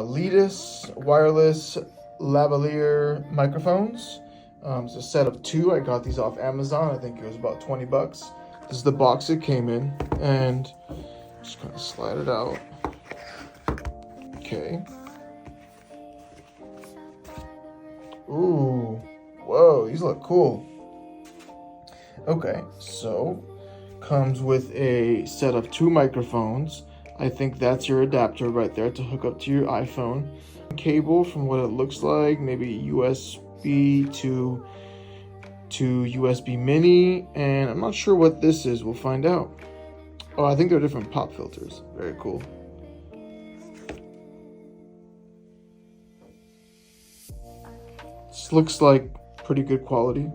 Leetus wireless lavalier microphones. It's a set of 2. I got these off Amazon. I think it was about 20 bucks. This is the box it came in, and just gonna slide it out. Okay. Ooh, whoa, these look cool. Okay, so comes with a set of 2 microphones. I think that's your adapter right there to hook up to your iPhone. Cable, from what it looks like, maybe USB to USB mini, and I'm not sure what this is. We'll find out. Oh, I think they're different pop filters. Very cool. This looks like pretty good quality.